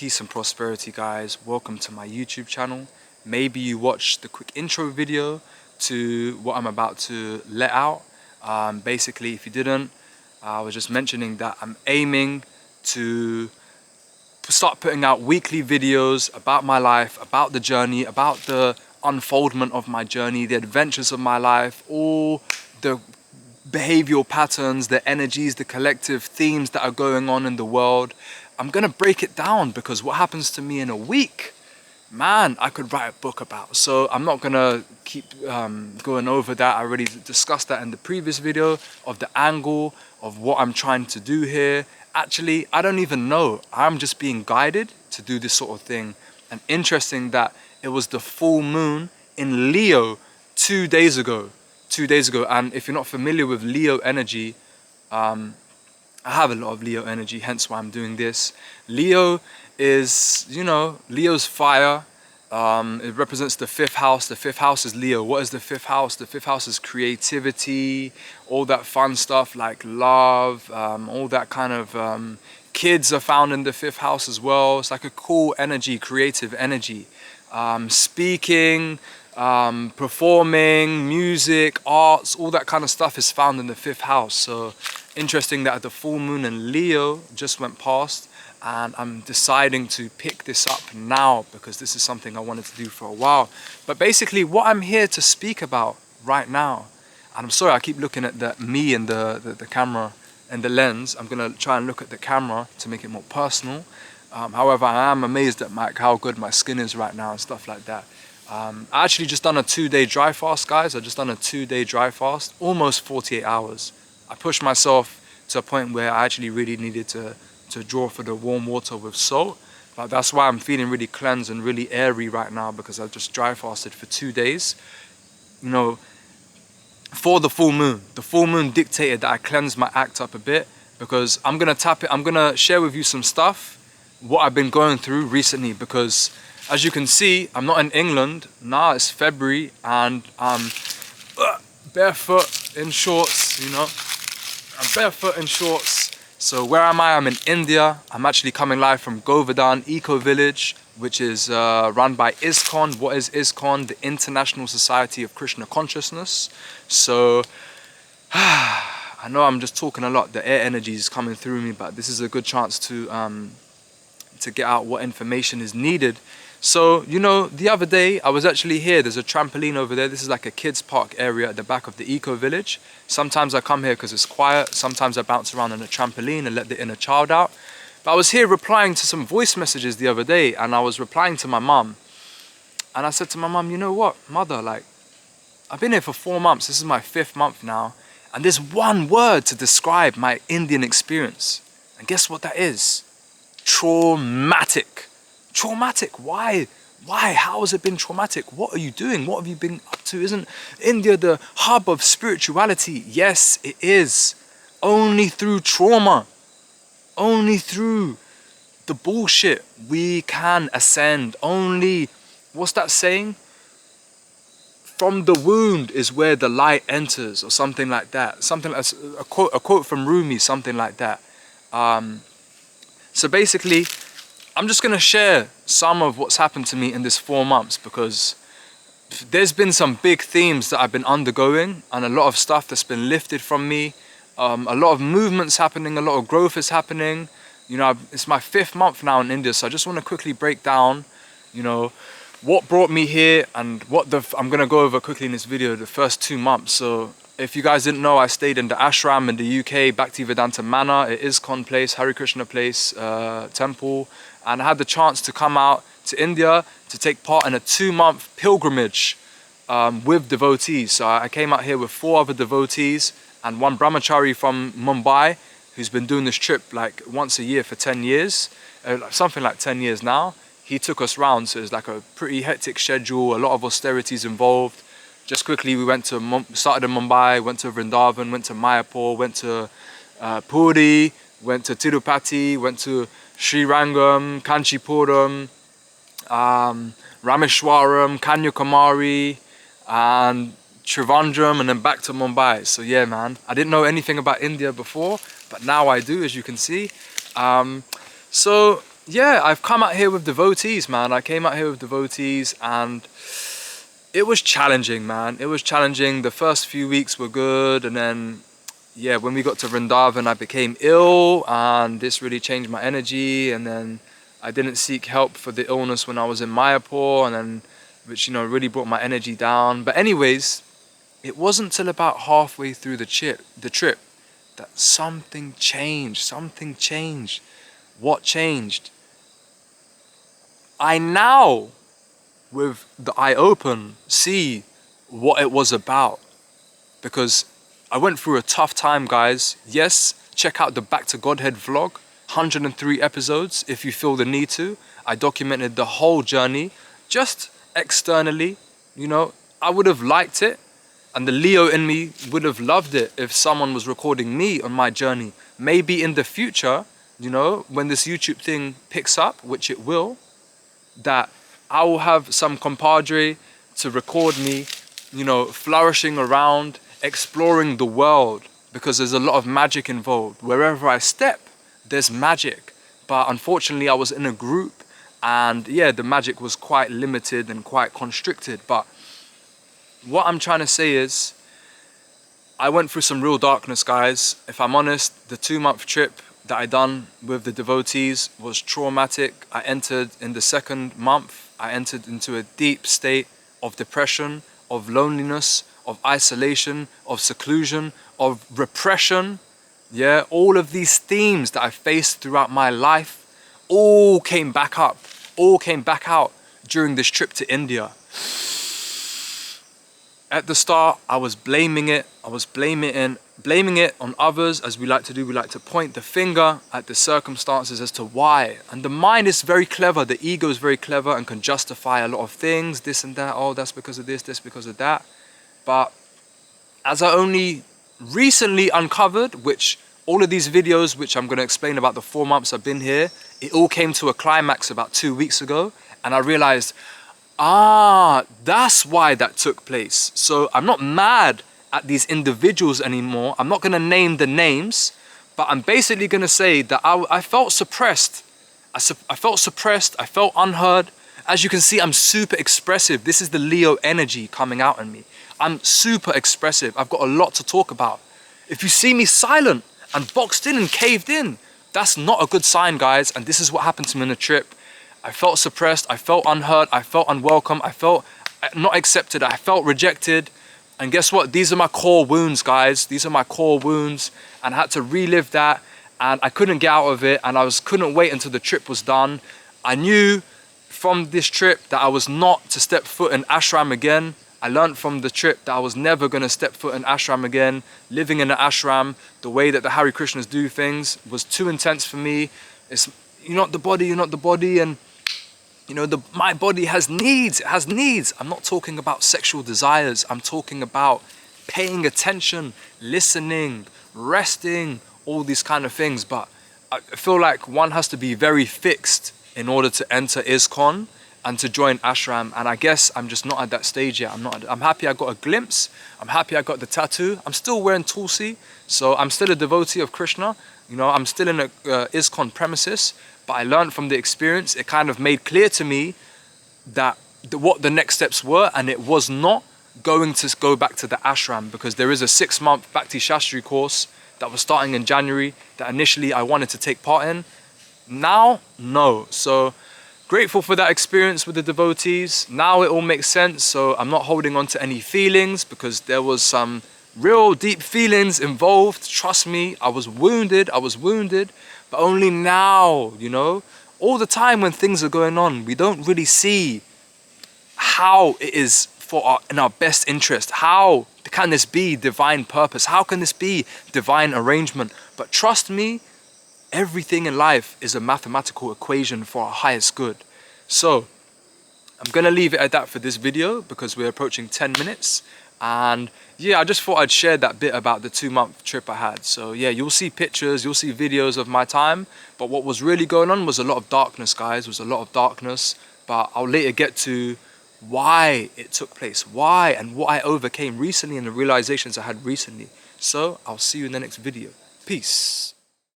Peace and prosperity, guys. Welcome to my YouTube channel. Maybe you watched the quick intro video to what I'm about to let out. Basically, if you didn't, I was just mentioning that I'm aiming to start putting out weekly videos about my life, about the journey, about the unfoldment of my journey, the adventures of my life, all the behavioral patterns, the energies, the collective themes that are going on in the world. I'm gonna break it down because what happens to me in a week, man, I could write a book about. So I'm not gonna keep going over that. I already discussed that in the previous video of the angle of what I'm trying to do here. Actually, I don't even know. I'm just being guided to do this sort of thing. And interesting that it was the full moon in Leo 2 days ago. 2 days ago. And if you're not familiar with Leo energy, I have a lot of Leo energy, hence why I'm doing this. Leo is, you know, Leo's fire. It represents the fifth house. The fifth house is Leo. What is the fifth house? The fifth house is creativity, all that fun stuff like love, all that kind of kids are found in the fifth house as well. It's like a cool energy, creative energy. Speaking, performing, music, arts, all that kind of stuff is found in the fifth house. So interesting that the full moon in Leo just went past, and I'm deciding to pick this up now because this is something I wanted to do for a while. But basically what I'm here to speak about right now, and I'm sorry I keep looking at me and the camera and the lens. I'm gonna try and look at the camera to make it more personal. However, I am amazed at how good my skin is right now and stuff like that. I actually just done a 2-day dry fast, guys. I just done a 2-day dry fast, almost 48 hours. I pushed myself to a point where I actually really needed to draw for the warm water with salt. But that's why I'm feeling really cleansed and really airy right now, because I've just dry fasted for 2 days. You know, for the full moon. The full moon dictated that I cleanse my act up a bit, because I'm gonna share with you some stuff, what I've been going through recently, because as you can see, I'm not in England. Now it's February and I'm barefoot in shorts, you know. I'm barefoot in shorts. So where am I? I'm in India. I'm actually coming live from Govardhan Eco Village, which is run by Iskcon. What is Iskcon? The International Society of Krishna Consciousness. So I know I'm just talking a lot. The air energy is coming through me, but this is a good chance to get out what information is needed. So, you know, the other day I was actually here. There's a trampoline over there. This is like a kids park area at the back of the Eco Village. Sometimes I come here because it's quiet. Sometimes I bounce around on a trampoline and let the inner child out. But I was here replying to some voice messages the other day, and I was replying to my mum. And I said to my mum, you know what, mother, like, I've been here for 4 months. This is my 5th month now. And there's one word to describe my Indian experience. And guess what that is? Traumatic. Traumatic. Why? How has it been traumatic? What are you doing? What have you been up to? Isn't India the hub of spirituality? Yes, it is. Only through trauma, only through the bullshit we can ascend. Only, what's that saying? From the wound is where the light enters, or something like that. Something like a quote from Rumi, something like that. So basically, I'm just going to share some of what's happened to me in this 4 months, because there's been some big themes that I've been undergoing, and a lot of stuff that's been lifted from me. A lot of movements happening, a lot of growth is happening. You know, it's my 5th month now in India, so I just want to quickly break down, you know, what brought me here and what I'm going to go over quickly in this video, the first 2 months. So if you guys didn't know, I stayed in the ashram in the UK, Bhaktivedanta Manor. It is Iskcon place, Hare Krishna place, temple. And I had the chance to come out to India to take part in a 2-month pilgrimage with devotees. So I came out here with 4 other devotees and 1 brahmachari from Mumbai, who's been doing this trip like once a year for 10 years, something like 10 years now. He took us round, so it's like a pretty hectic schedule, a lot of austerities involved. Just quickly, we started in Mumbai, went to Vrindavan, went to Mayapur, went to Puri, went to Tirupati, went to Sri Rangam, Kanchipuram, Rameshwaram, Kanyakumari, and Trivandrum, and then back to Mumbai. So yeah, man, I didn't know anything about India before, but now I do, as you can see. So yeah, I've come out here with devotees, man. I came out here with devotees and it was challenging, man. It was challenging. The first few weeks were good, and then yeah, when we got to Vrindavan, I became ill, and this really changed my energy. And then I didn't seek help for the illness when I was in Mayapur, and then which, you know, really brought my energy down. But anyways, it wasn't till about halfway through the trip that something changed. Something changed. What changed? I now, with the eye open, see what it was about. Because I went through a tough time, guys. Yes, check out the Back to Godhead vlog, 103 episodes if you feel the need to. I documented the whole journey, just externally. You know, I would have liked it, and the Leo in me would have loved it if someone was recording me on my journey. Maybe in the future, you know, when this YouTube thing picks up, which it will, that I will have some compadre to record me, you know, flourishing around, exploring the world, because there's a lot of magic involved. Wherever I step, there's magic. But unfortunately, I was in a group, and yeah, the magic was quite limited and quite constricted. But what I'm trying to say is, I went through some real darkness, guys. If I'm honest, the 2-month trip that I done with the devotees was traumatic. I entered in the 2nd month, I entered into a deep state of depression, of loneliness, of isolation, of seclusion, of repression. Yeah, all of these themes that I faced throughout my life all came back up, all came back out during this trip to India. At the start, I was blaming it. I was blaming it on others, as we like to do. We like to point the finger at the circumstances as to why. And the mind is very clever. The ego is very clever and can justify a lot of things, this and that. Oh, that's because of this, because of that. But as I only recently uncovered, which all of these videos, which I'm going to explain about the 4 months I've been here, it all came to a climax about 2 weeks ago. And I realized, that's why that took place. So I'm not mad at these individuals anymore. I'm not going to name the names, but I'm basically going to say that I felt suppressed. I felt suppressed. I felt unheard. As you can see, I'm super expressive. This is the Leo energy coming out in me. I'm super expressive. I've got a lot to talk about. If you see me silent and boxed in and caved in, that's not a good sign, guys. And this is what happened to me on the trip. I felt suppressed, I felt unheard, I felt unwelcome, I felt not accepted, I felt rejected. And guess what? These are my core wounds, guys. These are my core wounds. And I had to relive that, and I couldn't get out of it, and couldn't wait until the trip was done. I knew from this trip that I was not to step foot in ashram again. I learned from the trip that I was never going to step foot in ashram again. Living in an ashram, the way that the Hare Krishnas do things was too intense for me. You're not the body, and you know, my body has needs, it has needs. I'm not talking about sexual desires. I'm talking about paying attention, listening, resting, all these kind of things. But I feel like one has to be very fixed in order to enter Iskcon and to join ashram. And I guess I'm just not at that stage yet. I'm happy I got a glimpse. I'm happy I got the tattoo. I'm still wearing tulsi, so I'm still a devotee of Krishna. You know, I'm still in a Iskcon premises. But I learned from the experience. It kind of made clear to me that what the next steps were, and it was not going to go back to the ashram, because there is a 6-month Bhakti Shastri course that was starting in January that initially I wanted to take part in. Now, no. So grateful for that experience with the devotees. Now it all makes sense. So I'm not holding on to any feelings, because there was some real deep feelings involved. Trust me, I was wounded, but only now, you know. All the time when things are going on, we don't really see how it is in our best interest. How can this be divine purpose? How can this be divine arrangement? But trust me, everything in life is a mathematical equation for our highest good. So I'm gonna leave it at that for this video, because we're approaching 10 minutes. And yeah, I just thought I'd share that bit about the 2-month trip I had. So yeah, you'll see pictures, you'll see videos of my time. But what was really going on was a lot of darkness, guys. Was a lot of darkness. But I'll later get to why it took place, why, and what I overcame recently, and the realizations I had recently. So I'll see you in the next video. Peace.